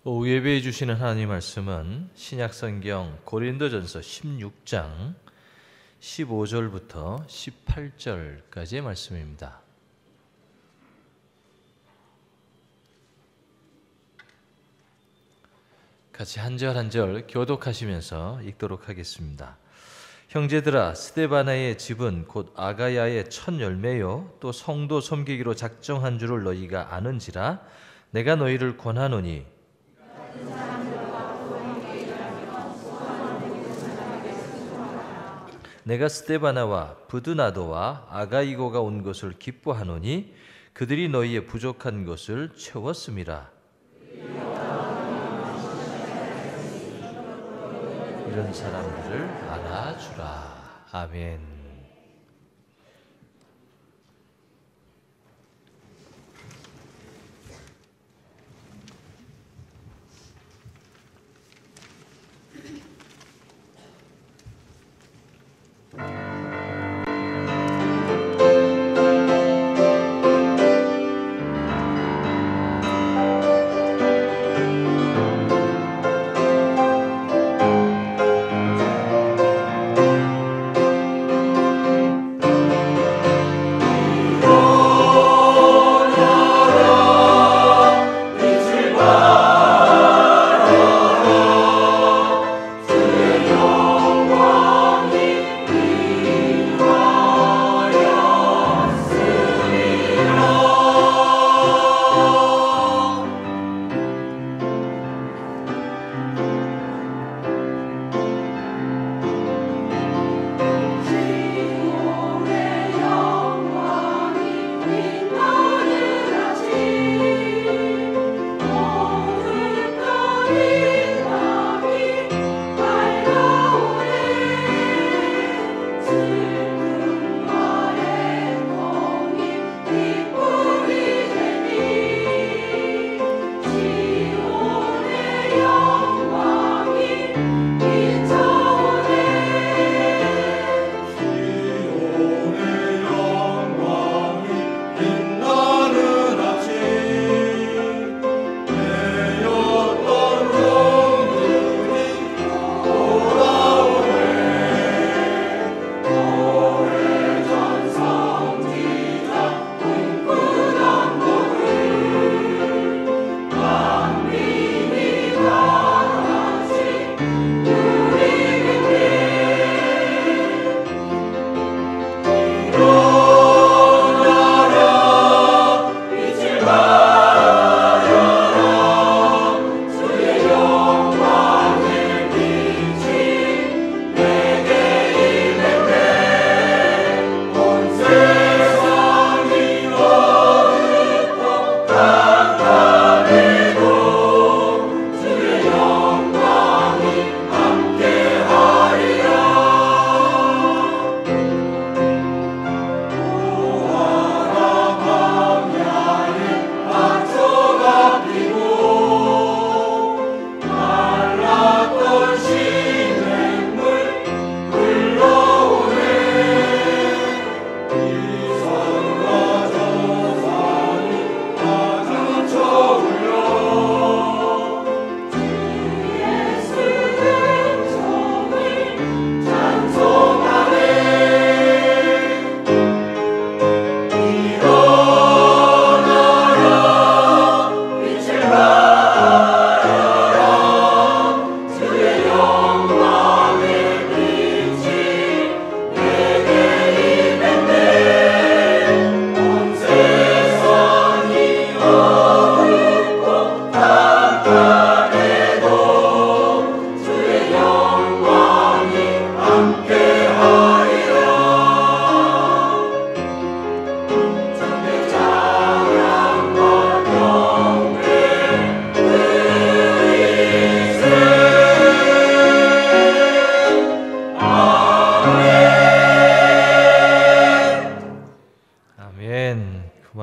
오후 예배해 주시는 하나님 말씀은 신약성경 고린도전서 16장 15절부터 18절까지의 말씀입니다. 같이 한 절 한 절 교독하시면서 읽도록 하겠습니다. 형제들아, 스데바나의 집은 곧 아가야의 첫 열매요 또 성도 섬기기로 작정한 줄을 너희가 아는지라. 내가 너희를 권하노니 내가 스데바나와 브드나도와 아가이고가 온 것을 기뻐하노니 그들이 너희의 부족한 것을 채웠음이라. 이런 사람들을 알아주라. 아멘.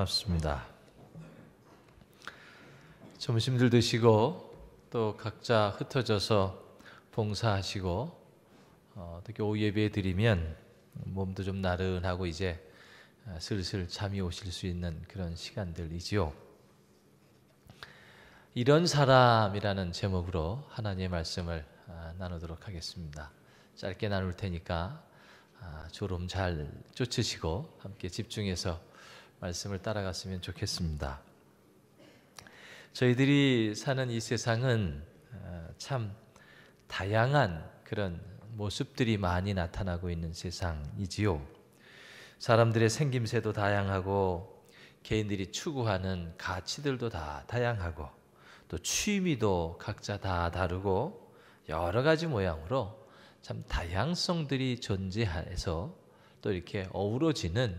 고맙습니다. 점심들 드시고 또 각자 흩어져서 봉사하시고 특히 오후 예배 드리면 몸도 좀 나른하고 이제 슬슬 잠이 오실 수 있는 그런 시간들이지요. 이런 사람이라는 제목으로 하나님의 말씀을 나누도록 하겠습니다. 짧게 나눌 테니까 졸음 잘 쫓으시고 함께 집중해서 말씀을 따라갔으면 좋겠습니다. 저희들이 사는 이 세상은 참 다양한 그런 모습들이 많이 나타나고 있는 세상이지요. 사람들의 생김새도 다양하고 개인들이 추구하는 가치들도 다 다양하고 또 취미도 각자 다 다르고 여러 가지 모양으로 참 다양성들이 존재해서 또 이렇게 어우러지는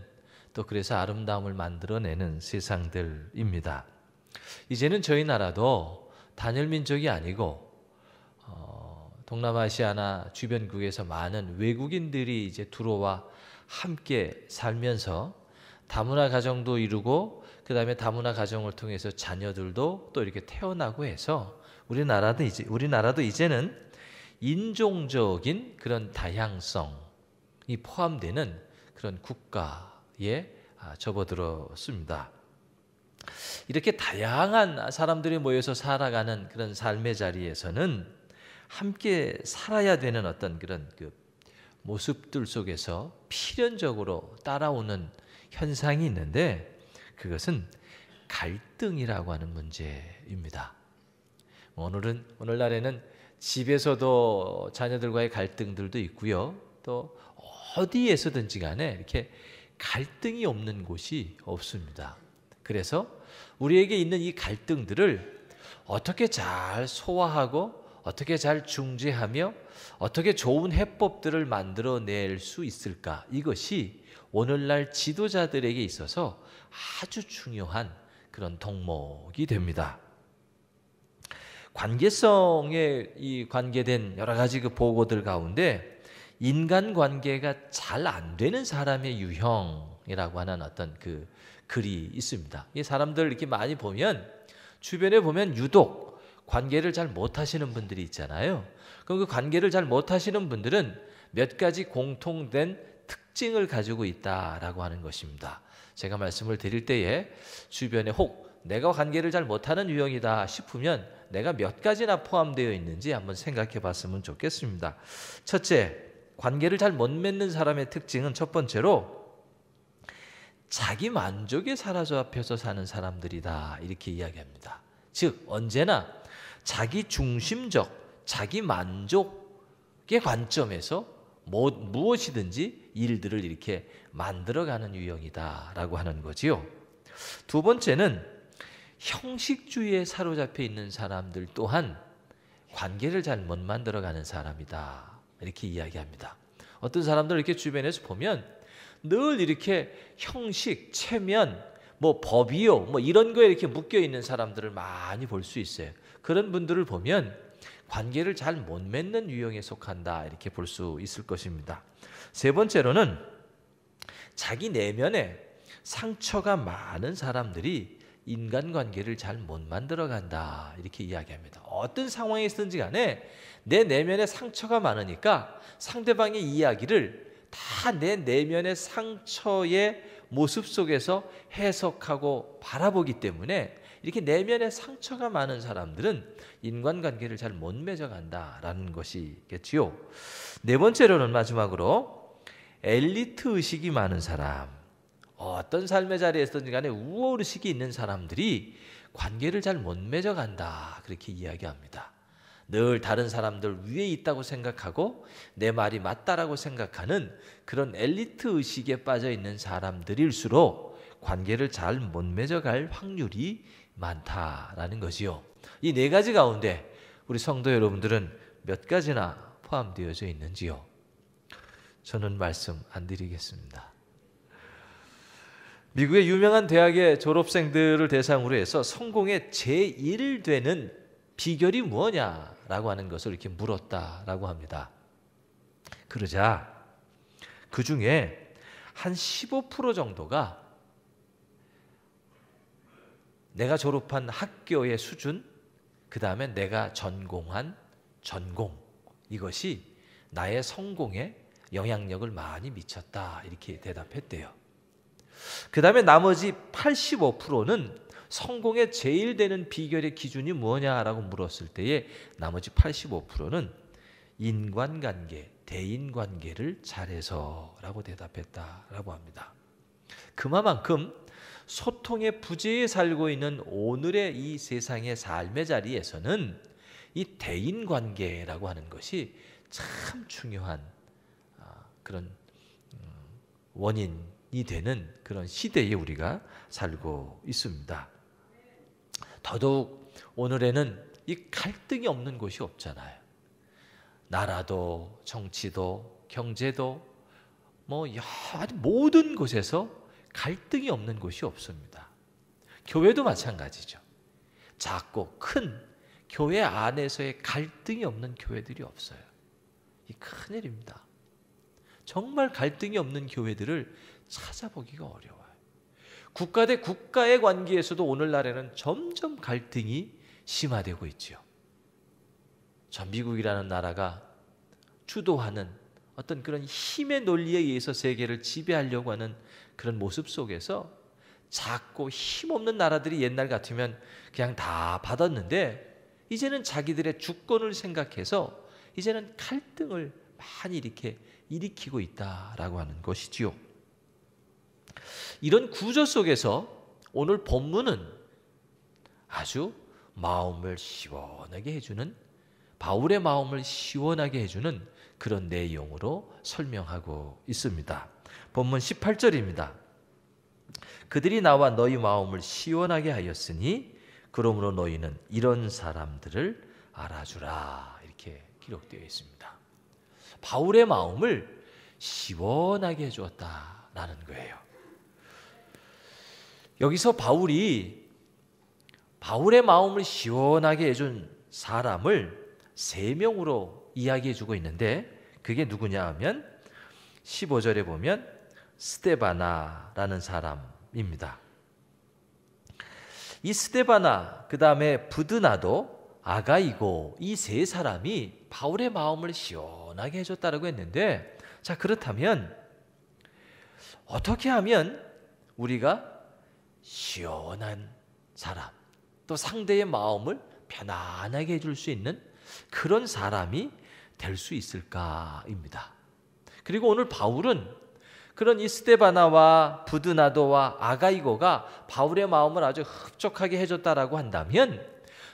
또 그래서 아름다움을 만들어내는 세상들입니다. 이제는 저희 나라도 단일 민족이 아니고 동남아시아나 주변국에서 많은 외국인들이 이제 들어와 함께 살면서 다문화 가정도 이루고 그 다음에 다문화 가정을 통해서 자녀들도 또 이렇게 태어나고 해서 우리나라도 이제는 인종적인 그런 다양성이 포함되는 그런 국가에 접어들었습니다. 이렇게 다양한 사람들이 모여서 살아가는 그런 삶의 자리에서는 함께 살아야 되는 어떤 그런 모습들 속에서 필연적으로 따라오는 현상이 있는데 그것은 갈등이라고 하는 문제입니다. 오늘날에는 집에서도 자녀들과의 갈등들도 있고요. 또 어디에서든지 간에 이렇게 갈등이 없는 곳이 없습니다. 그래서 우리에게 있는 이 갈등들을 어떻게 잘 소화하고 어떻게 잘 중재하며 어떻게 좋은 해법들을 만들어낼 수 있을까? 이것이 오늘날 지도자들에게 있어서 아주 중요한 그런 덕목이 됩니다. 관계성에 관계된 여러 가지 보고들 가운데 인간관계가 잘 안 되는 사람의 유형이라고 하는 어떤 글이 있습니다. 이 사람들 이렇게 많이 보면 주변에 보면 유독 관계를 잘 못하시는 분들이 있잖아요. 그럼 그 관계를 잘 못하시는 분들은 몇 가지 공통된 특징을 가지고 있다라고 하는 것입니다. 제가 말씀을 드릴 때에 주변에 혹 내가 관계를 잘 못하는 유형이다 싶으면 내가 몇 가지나 포함되어 있는지 한번 생각해 봤으면 좋겠습니다. 첫째, 관계를 잘 못 맺는 사람의 특징은 첫 번째로 자기 만족에 사로잡혀서 사는 사람들이다 이렇게 이야기합니다. 즉 언제나 자기 중심적, 자기 만족의 관점에서 무엇이든지 일들을 이렇게 만들어가는 유형이다라고 하는 거지요. 두 번째는 형식주의에 사로잡혀 있는 사람들 또한 관계를 잘 못 만들어가는 사람이다 이렇게 이야기합니다. 어떤 사람들 이렇게 주변에서 보면 늘 이렇게 형식, 체면, 법이요, 이런 거에 이렇게 묶여 있는 사람들을 많이 볼 수 있어요. 그런 분들을 보면 관계를 잘 못 맺는 유형에 속한다 이렇게 볼 수 있을 것입니다. 세 번째로는 자기 내면에 상처가 많은 사람들이 인간관계를 잘 못 만들어간다 이렇게 이야기합니다. 어떤 상황에 있든지 간에 내 내면에 상처가 많으니까 상대방의 이야기를 다 내 내면의 상처의 모습 속에서 해석하고 바라보기 때문에 이렇게 내면에 상처가 많은 사람들은 인간관계를 잘 못 맺어간다라는 것이겠지요. 네 번째로는 마지막으로 엘리트 의식이 많은 사람, 어떤 삶의 자리에서든지 간에 우월의식이 있는 사람들이 관계를 잘 못 맺어간다 그렇게 이야기합니다. 늘 다른 사람들 위에 있다고 생각하고 내 말이 맞다라고 생각하는 그런 엘리트 의식에 빠져 있는 사람들일수록 관계를 잘 못 맺어갈 확률이 많다라는 것이요. 이 네 가지 가운데 우리 성도 여러분들은 몇 가지나 포함되어져 있는지요? 저는 말씀 안 드리겠습니다. 미국의 유명한 대학의 졸업생들을 대상으로 해서 성공의 제1 되는 비결이 무엇냐라고 하는 것을 이렇게 물었다라고 합니다. 그러자 그 중에 한 15% 정도가 내가 졸업한 학교의 수준, 그 다음에 내가 전공한 전공, 이것이 나의 성공에 영향력을 많이 미쳤다 이렇게 대답했대요. 그 다음에 나머지 85%는 성공에 제일 되는 비결의 기준이 뭐냐라고 물었을 때에 나머지 85%는 인간관계, 대인관계를 잘해서라고 대답했다라고 합니다. 그만큼 소통의 부재에 살고 있는 오늘의 이 세상의 삶의 자리에서는 이 대인관계라고 하는 것이 참 중요한 그런 원인이 되는 그런 시대에 우리가 살고 있습니다. 더더욱 오늘에는 이 갈등이 없는 곳이 없잖아요. 나라도 정치도 경제도 모든 곳에서 갈등이 없는 곳이 없습니다. 교회도 마찬가지죠. 작고 큰 교회 안에서의 갈등이 없는 교회들이 없어요. 이 큰일입니다. 정말 갈등이 없는 교회들을 찾아보기가 어려워요. 국가 대 국가의 관계에서도 오늘날에는 점점 갈등이 심화되고 있죠. 저 미국이라는 나라가 주도하는 어떤 그런 힘의 논리에 의해서 세계를 지배하려고 하는 그런 모습 속에서 작고 힘없는 나라들이 옛날 같으면 그냥 다 받았는데 이제는 자기들의 주권을 생각해서 이제는 갈등을 많이 이렇게 일으키고 있다라고 하는 것이지요. 이런 구조 속에서 오늘 본문은 아주 마음을 시원하게 해주는, 바울의 마음을 시원하게 해주는 그런 내용으로 설명하고 있습니다. 본문 18절입니다. 그들이 나와 너희 마음을 시원하게 하였으니 그러므로 너희는 이런 사람들을 알아주라, 이렇게 기록되어 있습니다. 바울의 마음을 시원하게 해주었다라는 거예요. 여기서 바울의 마음을 시원하게 해준 사람을 3명으로 이야기해주고 있는데 그게 누구냐 하면 15절에 보면 스데바나라는 사람입니다. 이 스데바나, 그 다음에 부드나도, 아가이고, 이 3사람이 바울의 마음을 시원하게 해줬다라고 했는데, 자, 그렇다면 어떻게 하면 우리가 시원한 사람, 또 상대의 마음을 편안하게 해줄 수 있는 그런 사람이 될 수 있을까입니다. 그리고 오늘 바울은 그런 이 스데바나와 부드나도와 아가이고가 바울의 마음을 아주 흡족하게 해줬다라고 한다면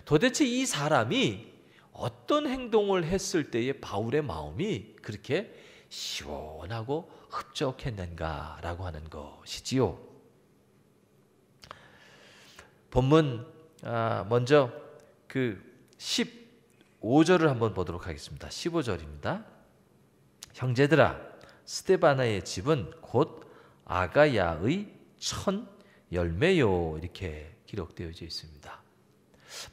도대체 이 사람이 어떤 행동을 했을 때에 바울의 마음이 그렇게 시원하고 흡족했는가라고 하는 것이지요. 본문 먼저 그 15절을 한번 보도록 하겠습니다. 15절입니다. 형제들아, 스데바나의 집은 곧 아가야의 천 열매요, 이렇게 기록되어 있습니다.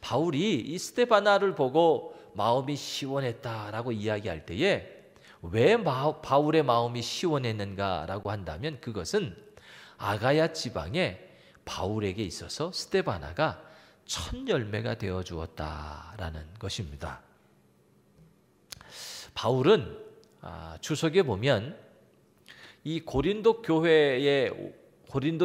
바울이 이 스데바나를 보고 마음이 시원했다라고 이야기할 때에 왜 바울의 마음이 시원했는가라고 한다면 그것은 아가야 지방에 바울에게 있어서 스데바나가 첫 열매가 되어 주었다라는 것입니다. 바울은 주석에 보면 이 고린도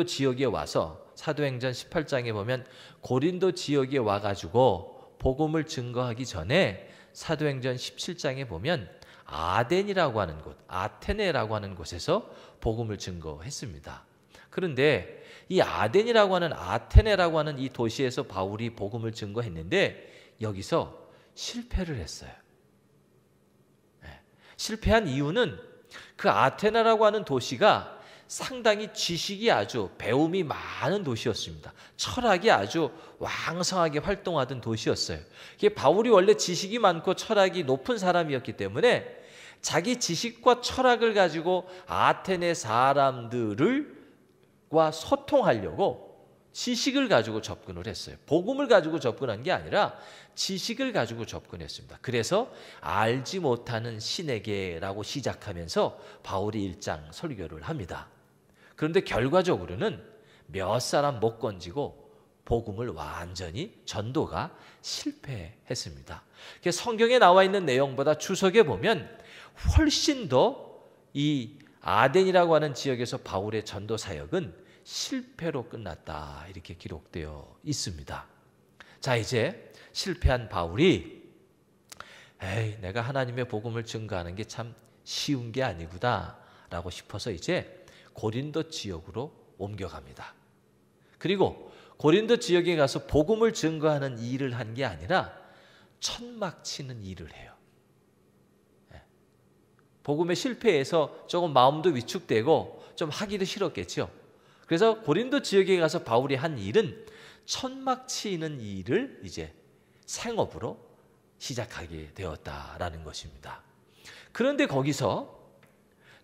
지역에 와서 사도행전 18장에 보면 고린도 지역에 와가지고 복음을 증거하기 전에 사도행전 17장에 보면 아덴이라고 하는 곳, 아테네라고 하는 곳에서 복음을 증거했습니다. 그런데 이 아덴이라고 하는, 아테네라고 하는 이 도시에서 바울이 복음을 증거했는데 여기서 실패를 했어요. 실패한 이유는 그 아테네라고 하는 도시가 상당히 지식이 아주 배움이 많은 도시였습니다. 철학이 아주 왕성하게 활동하던 도시였어요. 바울이 원래 지식이 많고 철학이 높은 사람이었기 때문에 자기 지식과 철학을 가지고 아테네 사람들과 소통하려고 지식을 가지고 접근을 했어요. 복음을 가지고 접근한 게 아니라 지식을 가지고 접근했습니다. 그래서 알지 못하는 신에게라고 시작하면서 바울이 1장 설교를 합니다. 그런데 결과적으로는 몇 사람 못 건지고 복음을 완전히 전도가 실패했습니다. 성경에 나와 있는 내용보다 주석에 보면 훨씬 더 이 아덴이라고 하는 지역에서 바울의 전도 사역은 실패로 끝났다 이렇게 기록되어 있습니다. 자, 이제 실패한 바울이 내가 하나님의 복음을 증거하는 게 참 쉬운 게 아니구나 라고 싶어서 이제 고린도 지역으로 옮겨갑니다. 그리고 고린도 지역에 가서 복음을 증거하는 일을 한 게 아니라 천막 치는 일을 해요. 복음에 실패해서 조금 마음도 위축되고 좀 하기도 싫었겠죠. 그래서 고린도 지역에 가서 바울이 한 일은 천막 치는 일을 이제 생업으로 시작하게 되었다라는 것입니다. 그런데 거기서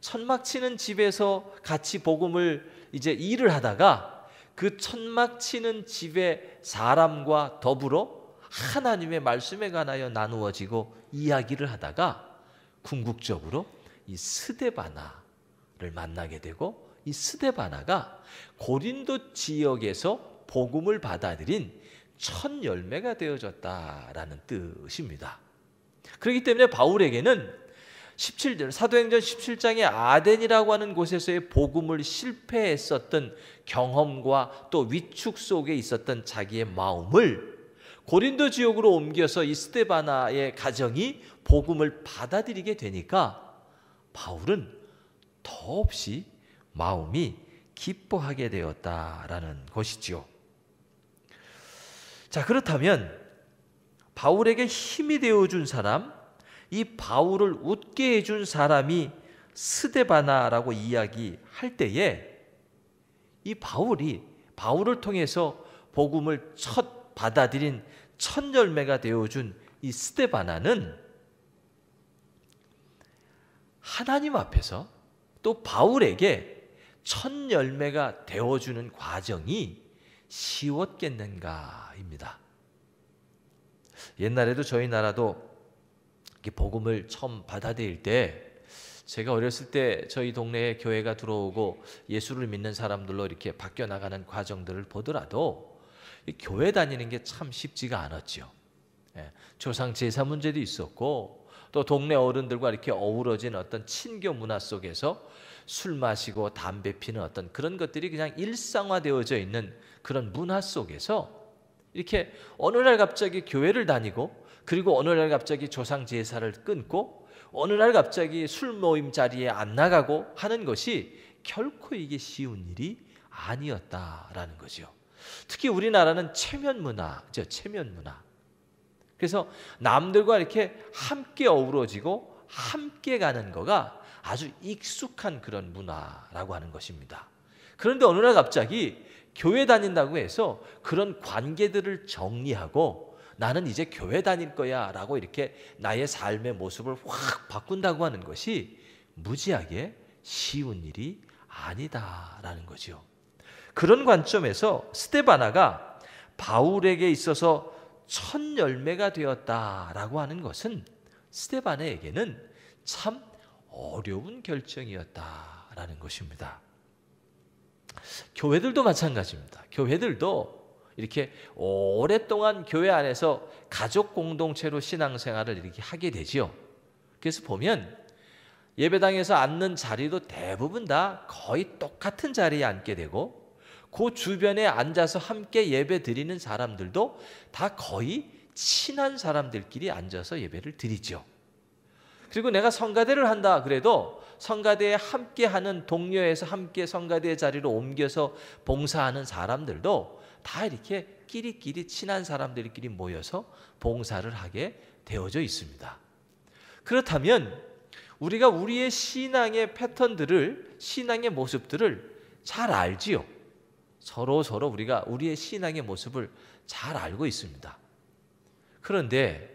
천막 치는 집에서 같이 복음을 이제 일을 하다가 그 천막 치는 집의 사람과 더불어 하나님의 말씀에 관하여 나누어지고 이야기를 하다가 궁극적으로 이 스데바나를 만나게 되고, 이 스데바나가 고린도 지역에서 복음을 받아들인 첫 열매가 되어졌다라는 뜻입니다. 그렇기 때문에 바울에게는 사도행전 17장의 아덴이라고 하는 곳에서의 복음을 실패했었던 경험과 또 위축 속에 있었던 자기의 마음을 고린도 지역으로 옮겨서 이 스데바나의 가정이 복음을 받아들이게 되니까 바울은 더없이 마음이 기뻐하게 되었다라는 것이지요. 자, 그렇다면 바울에게 힘이 되어준 사람, 이 바울을 웃게 해준 사람이 스데바나라고 이야기할 때에 이 바울을 통해서 복음을 첫 받아들인 첫 열매가 되어준 이 스데바나는 하나님 앞에서 또 바울에게 첫 열매가 되어주는 과정이 쉬웠겠는가입니다. 옛날에도 저희 나라도 복음을 처음 받아들일 때, 제가 어렸을 때 저희 동네에 교회가 들어오고 예수를 믿는 사람들로 이렇게 바뀌어 나가는 과정들을 보더라도 교회 다니는 게 참 쉽지가 않았죠. 조상 제사 문제도 있었고, 또 동네 어른들과 이렇게 어우러진 어떤 친교 문화 속에서 술 마시고 담배 피는 어떤 그런 것들이 그냥 일상화되어져 있는 그런 문화 속에서 이렇게 어느 날 갑자기 교회를 다니고, 그리고 어느 날 갑자기 조상 제사를 끊고, 어느 날 갑자기 술 모임 자리에 안 나가고 하는 것이 결코 이게 쉬운 일이 아니었다라는 거죠. 특히 우리나라는 체면 문화죠. 체면 문화. 그래서 남들과 이렇게 함께 어우러지고 함께 가는 거가 아주 익숙한 그런 문화라고 하는 것입니다. 그런데 어느 날 갑자기 교회 다닌다고 해서 그런 관계들을 정리하고 나는 이제 교회 다닐 거야 라고 이렇게 나의 삶의 모습을 확 바꾼다고 하는 것이 무지하게 쉬운 일이 아니다라는 거죠. 그런 관점에서 스데바나가 바울에게 있어서 첫 열매가 되었다라고 하는 것은 스데바나에게는 참 어려운 결정이었다라는 것입니다. 교회들도 마찬가지입니다. 교회들도 이렇게 오랫동안 교회 안에서 가족 공동체로 신앙생활을 이렇게 하게 되지요. 그래서 보면 예배당에서 앉는 자리도 대부분 다 거의 똑같은 자리에 앉게 되고, 그 주변에 앉아서 함께 예배 드리는 사람들도 다 거의 친한 사람들끼리 앉아서 예배를 드리죠. 그리고 내가 성가대를 한다 그래도 성가대에 함께하는 동료에서 함께 성가대 자리로 옮겨서 봉사하는 사람들도 다 이렇게 끼리끼리 친한 사람들끼리 모여서 봉사를 하게 되어져 있습니다. 그렇다면 우리가 우리의 신앙의 패턴들을, 신앙의 모습들을 잘 알지요. 서로 우리가 우리의 신앙의 모습을 잘 알고 있습니다. 그런데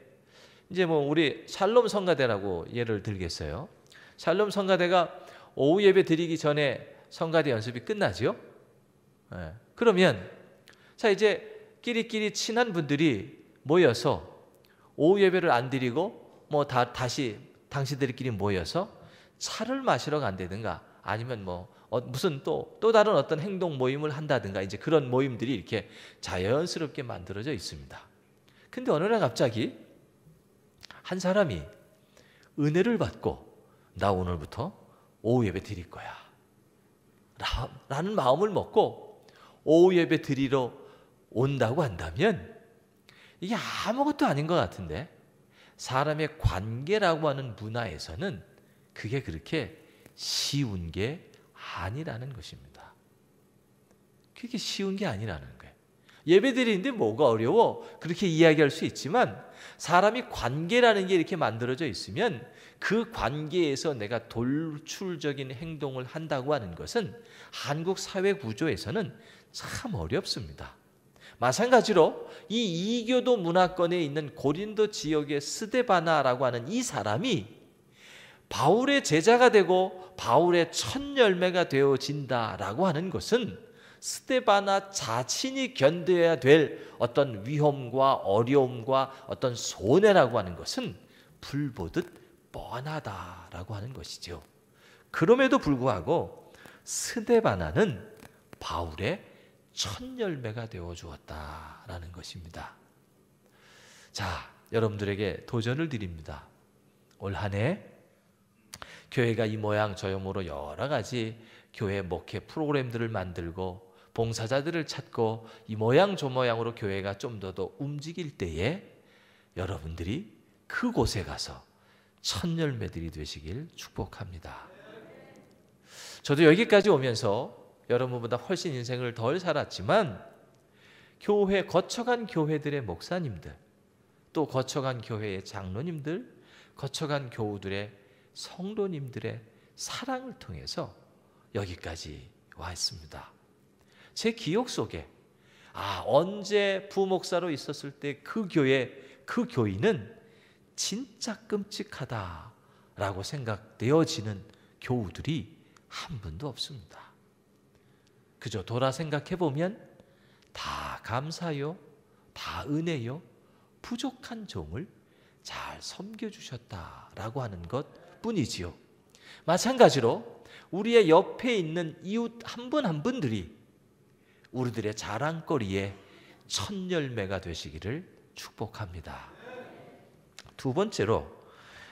이제 우리 샬롬 성가대라고 예를 들겠어요. 샬롬 성가대가 오후 예배 드리기 전에 성가대 연습이 끝나지요. 그러면 자, 이제 끼리끼리 친한 분들이 모여서 오후 예배를 안 드리고 다시 당신들끼리 모여서 차를 마시러 간다든가 아니면 무슨 또 다른 어떤 행동 모임을 한다든가 이제 그런 모임들이 이렇게 자연스럽게 만들어져 있습니다. 근데 어느 날 갑자기 한 사람이 은혜를 받고 나 오늘부터 오후 예배 드릴 거야 라는 마음을 먹고 오후 예배 드리러 온다고 한다면 이게 아무것도 아닌 것 같은데, 사람의 관계라고 하는 문화에서는 그게 그렇게 쉬운 게 아니라는 것입니다. 그게 쉬운 게 아니라는 거예요. 예배 드리는데 뭐가 어려워? 그렇게 이야기할 수 있지만, 사람이 관계라는 게 이렇게 만들어져 있으면 그 관계에서 내가 돌출적인 행동을 한다고 하는 것은 한국 사회 구조에서는 참 어렵습니다. 마찬가지로 이 이교도 문화권에 있는 고린도 지역의 스데바나라고 하는 이 사람이 바울의 제자가 되고 바울의 첫 열매가 되어진다라고 하는 것은 스데바나 자신이 견뎌야 될 어떤 위험과 어려움과 어떤 손해라고 하는 것은 불보듯 뻔하다라고 하는 것이죠. 그럼에도 불구하고 스데바나는 바울의 첫 열매가 되어 주었다라는 것입니다. 자, 여러분들에게 도전을 드립니다. 올 한 해 교회가 이 모양 저 모양으로 여러 가지 교회 목회 프로그램들을 만들고 봉사자들을 찾고 이 모양 저 모양으로 교회가 좀 더 움직일 때에 여러분들이 그곳에 가서 첫 열매들이 되시길 축복합니다. 저도 여기까지 오면서 여러분보다 훨씬 인생을 덜 살았지만 교회, 거쳐간 교회들의 목사님들, 또 거쳐간 교회의 장로님들, 거쳐간 교우들의 성도님들의 사랑을 통해서 여기까지 와 있습니다. 제 기억 속에 언제 부목사로 있었을 때 그 교회, 그 교인은 진짜 끔찍하다라고 생각되어지는 교우들이 한 분도 없습니다. 그저 돌아 생각해보면 다 감사요, 다 은혜요, 부족한 종을 잘 섬겨주셨다라고 하는 것 뿐이지요. 마찬가지로 우리의 옆에 있는 이웃 한 분 한 분들이 우리들의 자랑거리에 첫 열매가 되시기를 축복합니다. 두 번째로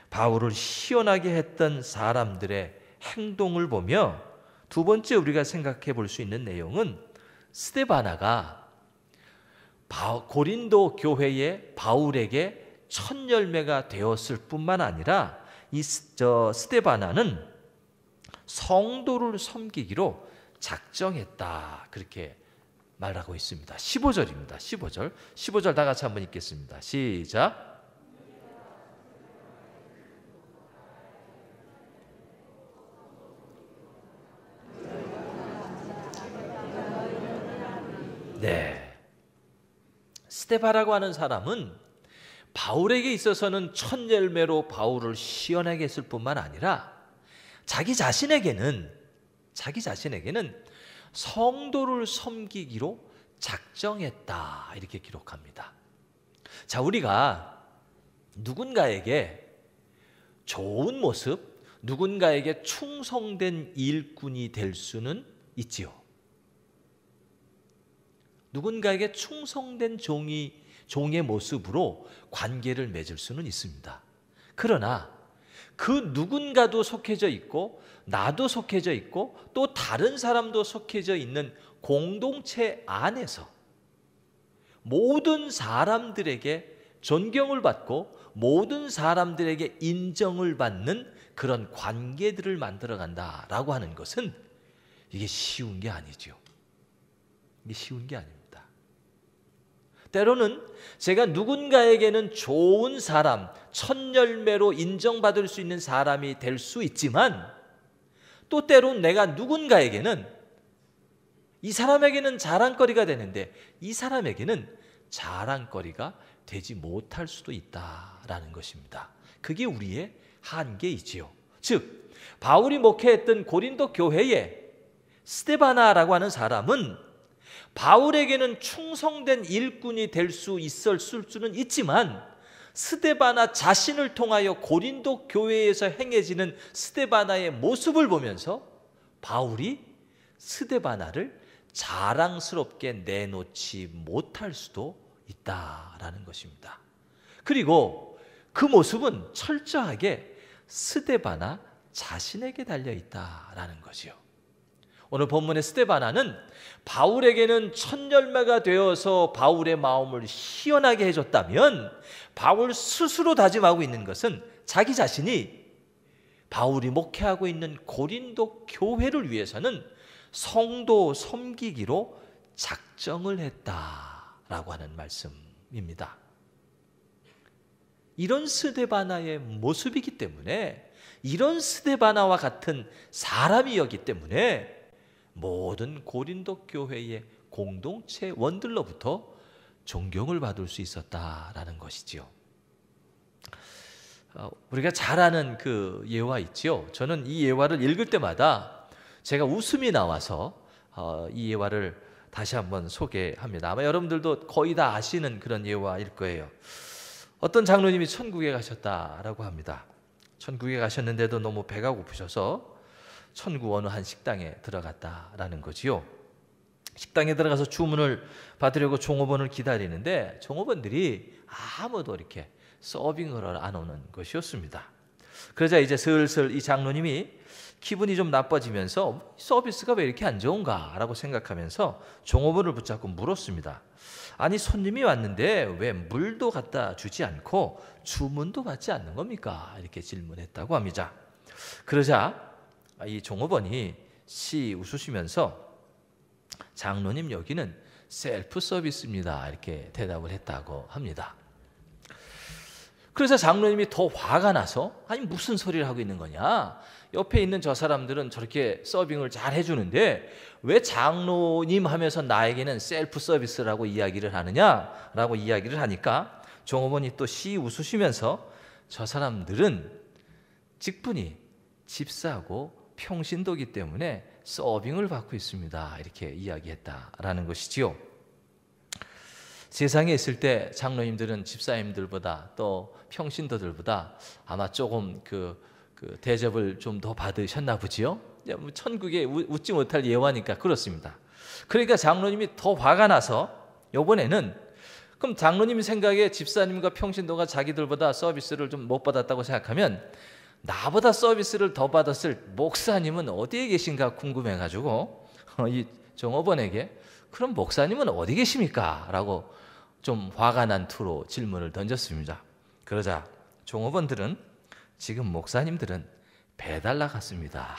바울을 시원하게 했던 사람들의 행동을 보며 두 번째 우리가 생각해 볼 수 있는 내용은 스데바나가 고린도 교회의 바울에게 첫 열매가 되었을 뿐만 아니라 이 스데바나는 성도를 섬기기로 작정했다, 그렇게 말하고 있습니다. 15절입니다. 15절 다 같이 한번 읽겠습니다. 시작. 네, 스데바라고 하는 사람은 바울에게 있어서는 첫 열매로 바울을 시원하게 했을 뿐만 아니라 자기 자신에게는 성도를 섬기기로 작정했다, 이렇게 기록합니다. 자, 우리가 누군가에게 좋은 모습, 누군가에게 충성된 일꾼이 될 수는 있지요. 누군가에게 충성된 종의 모습으로 관계를 맺을 수는 있습니다. 그러나 그 누군가도 속해져 있고 나도 속해져 있고 또 다른 사람도 속해져 있는 공동체 안에서 모든 사람들에게 존경을 받고 모든 사람들에게 인정을 받는 그런 관계들을 만들어 간다라고 하는 것은 이게 쉬운 게 아니죠. 이게 쉬운 게 아닙니다. 때로는 제가 누군가에게는 좋은 사람, 첫 열매로 인정받을 수 있는 사람이 될 수 있지만 또 때로는 내가 누군가에게는 이 사람에게는 자랑거리가 되는데 이 사람에게는 자랑거리가 되지 못할 수도 있다라는 것입니다. 그게 우리의 한계이지요. 즉 바울이 목회했던 고린도 교회에 스데바나라고 하는 사람은 바울에게는 충성된 일꾼이 될 수 있을 수는 있지만 스데바나 자신을 통하여 고린도 교회에서 행해지는 스데바나의 모습을 보면서 바울이 스데바나를 자랑스럽게 내놓지 못할 수도 있다라는 것입니다. 그리고 그 모습은 철저하게 스데바나 자신에게 달려 있다라는 거지요. 오늘 본문의 스데바나는 바울에게는 첫 열매가 되어서 바울의 마음을 희연하게 해줬다면, 바울 스스로 다짐하고 있는 것은 자기 자신이 바울이 목회하고 있는 고린도 교회를 위해서는 성도 섬기기로 작정을 했다라고 하는 말씀입니다. 이런 스데바나의 모습이기 때문에, 이런 스데바나와 같은 사람이었기 때문에 모든 고린도 교회의 공동체원들로부터 존경을 받을 수 있었다라는 것이지요. 우리가 잘 아는 그 예화 있지요. 저는 이 예화를 읽을 때마다 제가 웃음이 나와서 이 예화를 다시 한번 소개합니다. 아마 여러분들도 거의 다 아시는 그런 예화일 거예요. 어떤 장로님이 천국에 가셨다라고 합니다. 천국에 가셨는데도 너무 배가 고프셔서 천국 어느 한 식당에 들어갔다라는 거지요. 식당에 들어가서 주문을 받으려고 종업원을 기다리는데 종업원들이 아무도 이렇게 서빙을 안 오는 것이었습니다. 그러자 이제 슬슬 이 장로님이 기분이 좀 나빠지면서 서비스가 왜 이렇게 안 좋은가 라고 생각하면서 종업원을 붙잡고 물었습니다. 아니, 손님이 왔는데 왜 물도 갖다 주지 않고 주문도 받지 않는 겁니까? 이렇게 질문했다고 합니다. 그러자 이 종업원이 씨 웃으시면서 장로님, 여기는 셀프 서비스입니다, 이렇게 대답을 했다고 합니다. 그래서 장로님이 더 화가 나서, 아니 무슨 소리를 하고 있는 거냐, 옆에 있는 저 사람들은 저렇게 서빙을 잘 해주는데 왜 장로님 하면서 나에게는 셀프 서비스라고 이야기를 하느냐라고 이야기를 하니까 종업원이 또 씨 웃으시면서 저 사람들은 직분이 집사고 평신도기 때문에 서빙을 받고 있습니다, 이렇게 이야기했다라는 것이지요. 세상에 있을 때 장로님들은 집사님들보다 또 평신도들보다 아마 조금 그 대접을 좀 더 받으셨나 보지요. 천국에 웃지 못할 예화니까 그렇습니다. 그러니까 장로님이 더 화가 나서 이번에는, 그럼 장로님 생각에 집사님과 평신도가 자기들보다 서비스를 좀 못 받았다고 생각하면 나보다 서비스를 더 받았을 목사님은 어디에 계신가 궁금해가지고 이 종업원에게 그럼 목사님은 어디 계십니까? 라고 좀 화가 난 투로 질문을 던졌습니다. 그러자 종업원들은 지금 목사님들은 배달 나갔습니다.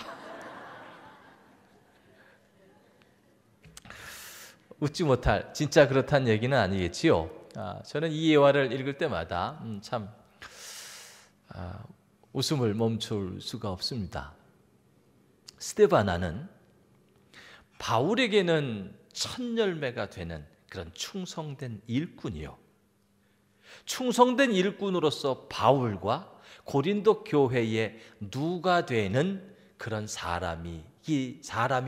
웃지 못할, 진짜 그렇다는 얘기는 아니겠지요. 저는 이 예화를 읽을 때마다 참 웃음을 멈출 수가 없습니다. 스데바나는 바울에게는 첫 열매가 되는 그런 충성된 일꾼이요, 충성된 일꾼으로서 바울과 고린도 교회의 누가 되는 그런 사람이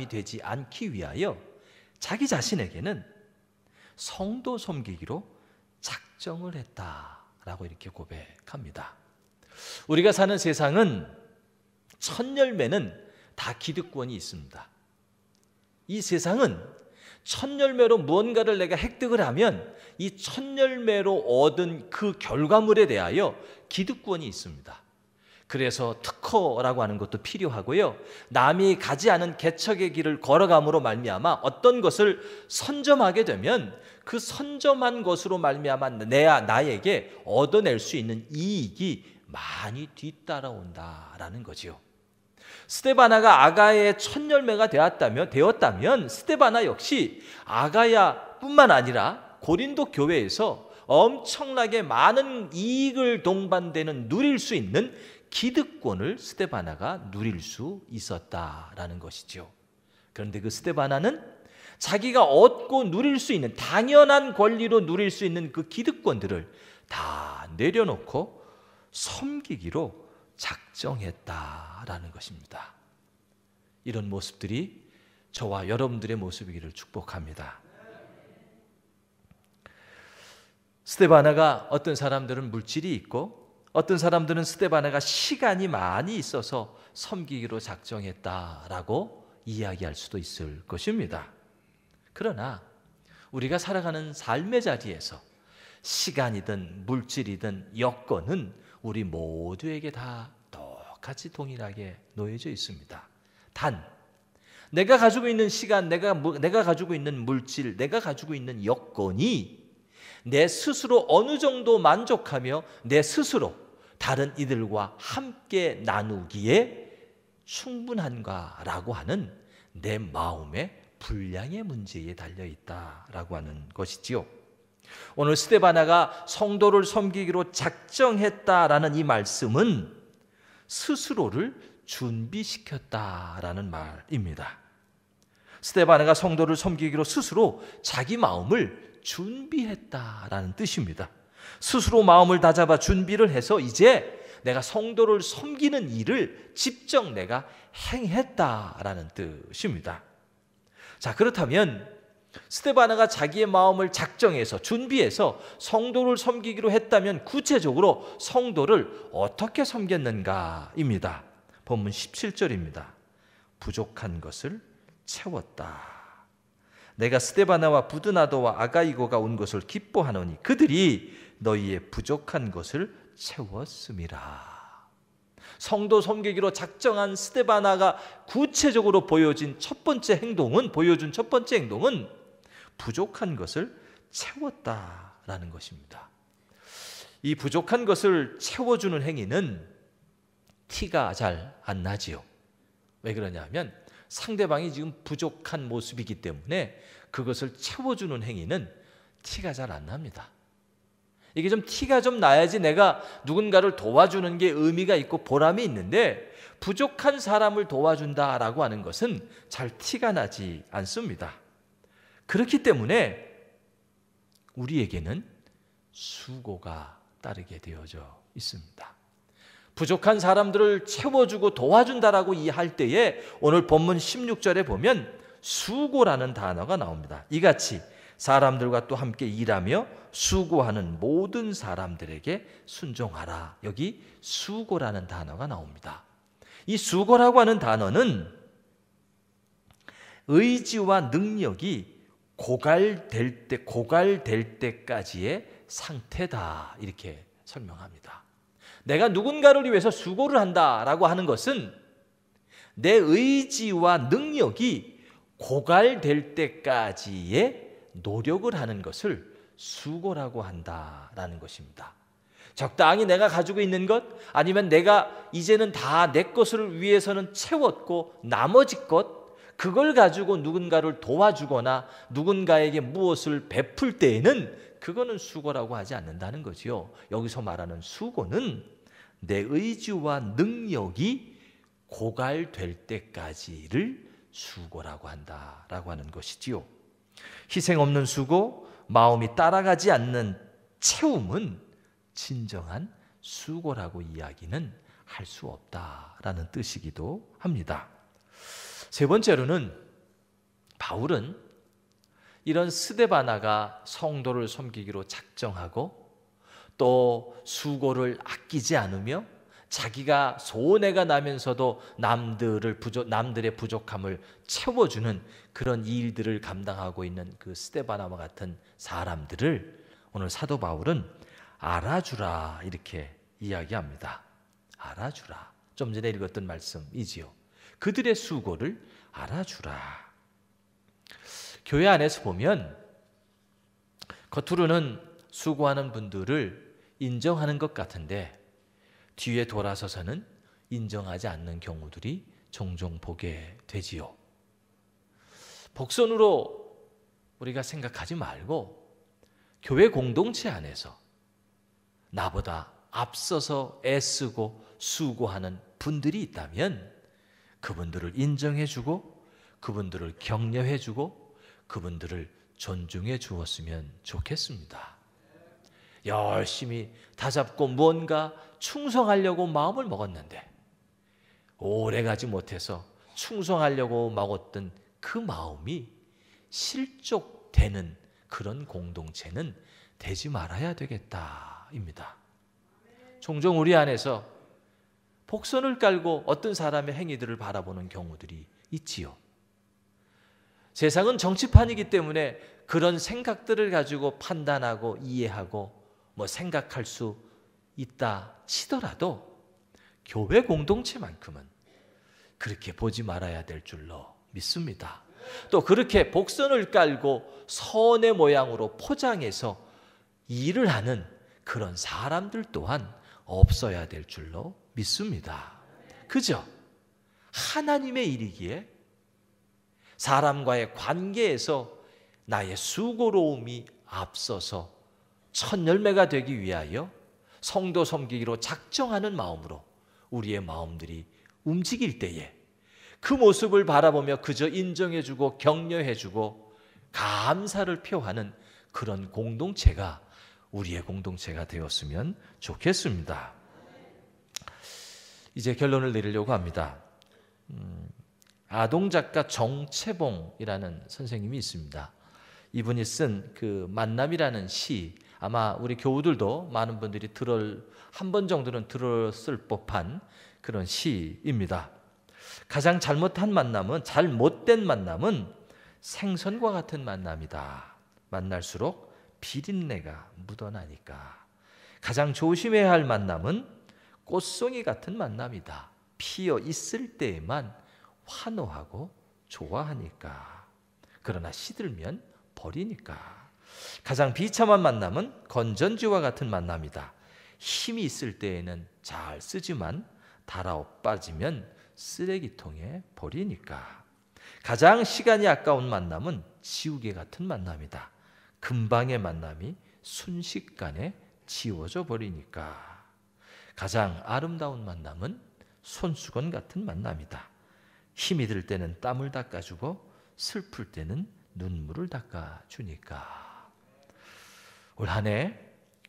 되지 않기 위하여 자기 자신에게는 성도 섬기기로 작정을 했다라고 이렇게 고백합니다. 우리가 사는 세상은 첫 열매는 다 기득권이 있습니다. 이 세상은 첫 열매로 무언가를 내가 획득을 하면 이 첫 열매로 얻은 그 결과물에 대하여 기득권이 있습니다. 그래서 특허라고 하는 것도 필요하고요, 남이 가지 않은 개척의 길을 걸어감으로 말미암아 어떤 것을 선점하게 되면 그 선점한 것으로 말미암아 나에게 얻어낼 수 있는 이익이 많이 뒤따라온다라는 거지요. 스데바나가 아가야의 첫 열매가 되었다면 스데바나 역시 아가야뿐만 아니라 고린도 교회에서 엄청나게 많은 이익을 동반되는 누릴 수 있는 기득권을 스데바나가 누릴 수 있었다라는 것이죠. 그런데 그 스데바나는 자기가 얻고 누릴 수 있는, 당연한 권리로 누릴 수 있는 그 기득권들을 다 내려놓고 섬기기로 작정했다라는 것입니다. 이런 모습들이 저와 여러분들의 모습이기를 축복합니다. 스데바나가, 어떤 사람들은 물질이 있고 어떤 사람들은 스데바나가 시간이 많이 있어서 섬기기로 작정했다라고 이야기할 수도 있을 것입니다. 그러나 우리가 살아가는 삶의 자리에서 시간이든 물질이든 여건은 우리 모두에게 다 똑같이 동일하게 놓여져 있습니다. 단 내가 가지고 있는 시간, 내가 가지고 있는 물질, 내가 가지고 있는 여건이 내 스스로 어느 정도 만족하며 내 스스로 다른 이들과 함께 나누기에 충분한가라고 하는 내 마음의 분량의 문제에 달려있다라고 하는 것이지요. 오늘 스데바나가 성도를 섬기기로 작정했다라는 이 말씀은 스스로를 준비시켰다라는 말입니다. 스데바나가 성도를 섬기기로 스스로 자기 마음을 준비했다라는 뜻입니다. 스스로 마음을 다잡아 준비를 해서 이제 내가 성도를 섬기는 일을 직접 내가 행했다라는 뜻입니다. 자, 그렇다면 스데바나가 자기의 마음을 작정해서 준비해서 성도를 섬기기로 했다면 구체적으로 성도를 어떻게 섬겼는가입니다. 본문 17절입니다. 부족한 것을 채웠다. 내가 스데바나와 부드나도와 아가이고가 온 것을 기뻐하노니 그들이 너희의 부족한 것을 채웠음이라. 성도 섬기기로 작정한 스데바나가 구체적으로 보여준 첫 번째 행동은 부족한 것을 채웠다라는 것입니다. 이 부족한 것을 채워주는 행위는 티가 잘 안 나지요. 왜 그러냐면 상대방이 지금 부족한 모습이기 때문에 그것을 채워주는 행위는 티가 잘 안 납니다. 이게 좀 티가 좀 나야지 내가 누군가를 도와주는 게 의미가 있고 보람이 있는데 부족한 사람을 도와준다라고 하는 것은 잘 티가 나지 않습니다. 그렇기 때문에 우리에게는 수고가 따르게 되어져 있습니다. 부족한 사람들을 채워주고 도와준다라고 이해할 때에 오늘 본문 16절에 보면 수고라는 단어가 나옵니다. 이같이 사람들과 또 함께 일하며 수고하는 모든 사람들에게 순종하라. 여기 수고라는 단어가 나옵니다. 이 수고라고 하는 단어는 의지와 능력이 고갈될 때까지의 상태다. 이렇게 설명합니다. 내가 누군가를 위해서 수고를 한다라고 하는 것은 내 의지와 능력이 고갈될 때까지의 노력을 하는 것을 수고라고 한다라는 것입니다. 적당히 내가 가지고 있는 것 아니면 내가 이제는 다 내 것을 위해서는 채웠고 나머지 것 그걸 가지고 누군가를 도와주거나 누군가에게 무엇을 베풀 때에는 그거는 수고라고 하지 않는다는 거지요. 여기서 말하는 수고는 내 의지와 능력이 고갈될 때까지를 수고라고 한다라고 하는 것이지요. 희생 없는 수고, 마음이 따라가지 않는 채움은 진정한 수고라고 이야기는 할 수 없다라는 뜻이기도 합니다. 세 번째로는 바울은 이런 스데바나가 성도를 섬기기로 작정하고 또 수고를 아끼지 않으며 자기가 손해가 나면서도 남들의 부족함을 채워주는 그런 일들을 감당하고 있는 그 스데바나와 같은 사람들을 오늘 사도 바울은 알아주라 이렇게 이야기합니다. 알아주라. 좀 전에 읽었던 말씀이지요. 그들의 수고를 알아주라. 교회 안에서 보면 겉으로는 수고하는 분들을 인정하는 것 같은데 뒤에 돌아서서는 인정하지 않는 경우들이 종종 보게 되지요. 복선으로 우리가 생각하지 말고 교회 공동체 안에서 나보다 앞서서 애쓰고 수고하는 분들이 있다면 그분들을 인정해주고 그분들을 격려해주고 그분들을 존중해 주었으면 좋겠습니다. 열심히 다잡고 뭔가 충성하려고 마음을 먹었는데 오래가지 못해서 충성하려고 먹었던 그 마음이 실족되는 그런 공동체는 되지 말아야 되겠다입니다. 종종 우리 안에서 복선을 깔고 어떤 사람의 행위들을 바라보는 경우들이 있지요. 세상은 정치판이기 때문에 그런 생각들을 가지고 판단하고 이해하고 생각할 수 있다 치더라도 교회 공동체만큼은 그렇게 보지 말아야 될 줄로 믿습니다. 또 그렇게 복선을 깔고 선의 모양으로 포장해서 일을 하는 그런 사람들 또한 없어야 될 줄로 믿습니다. 그죠? 하나님의 일이기에 사람과의 관계에서 나의 수고로움이 앞서서 첫 열매가 되기 위하여 성도 섬기기로 작정하는 마음으로 우리의 마음들이 움직일 때에 그 모습을 바라보며 그저 인정해주고 격려해주고 감사를 표하는 그런 공동체가 우리의 공동체가 되었으면 좋겠습니다. 이제 결론을 내리려고 합니다. 아동작가 정채봉이라는 선생님이 있습니다. 이분이 쓴 그 만남이라는 시, 아마 우리 교우들도 많은 분들이 한 번 정도는 들었을 법한 그런 시입니다. 가장 잘못된 만남은 생선과 같은 만남이다. 만날수록 비린내가 묻어나니까. 가장 조심해야 할 만남은 꽃송이 같은 만남이다. 피어 있을 때에만 환호하고 좋아하니까. 그러나 시들면 버리니까. 가장 비참한 만남은 건전지와 같은 만남이다. 힘이 있을 때에는 잘 쓰지만 달아 빠지면 쓰레기통에 버리니까. 가장 시간이 아까운 만남은 지우개 같은 만남이다. 금방의 만남이 순식간에 지워져 버리니까. 가장 아름다운 만남은 손수건 같은 만남이다. 힘이 들 때는 땀을 닦아주고 슬플 때는 눈물을 닦아주니까. 올 한 해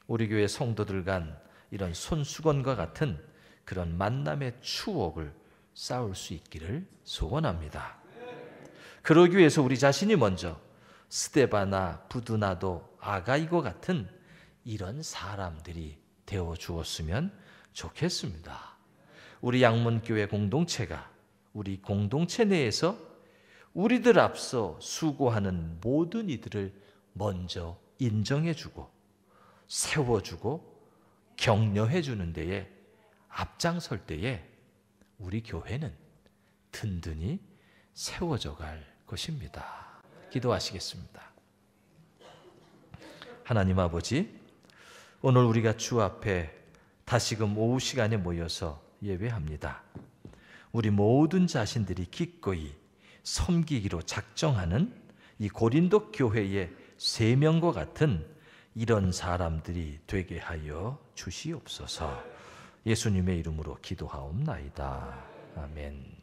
우리 교회 성도들 간 이런 손수건과 같은 그런 만남의 추억을 쌓을 수 있기를 소원합니다. 그러기 위해서 우리 자신이 먼저 스데바나, 부두나도, 아가이고 같은 이런 사람들이 되어 주었으면 좋겠습니다. 우리 양문교회 공동체가 우리 공동체 내에서 우리들 앞서 수고하는 모든 이들을 먼저 인정해주고 세워주고 격려해주는 데에 앞장설 때에 우리 교회는 든든히 세워져 갈 것입니다. 기도하시겠습니다. 하나님 아버지, 오늘 우리가 주 앞에 다시금 오후 시간에 모여서 예배합니다. 우리 모든 자신들이 기꺼이 섬기기로 작정하는 이 고린도 교회의 3명과 같은 이런 사람들이 되게 하여 주시옵소서. 예수님의 이름으로 기도하옵나이다. 아멘.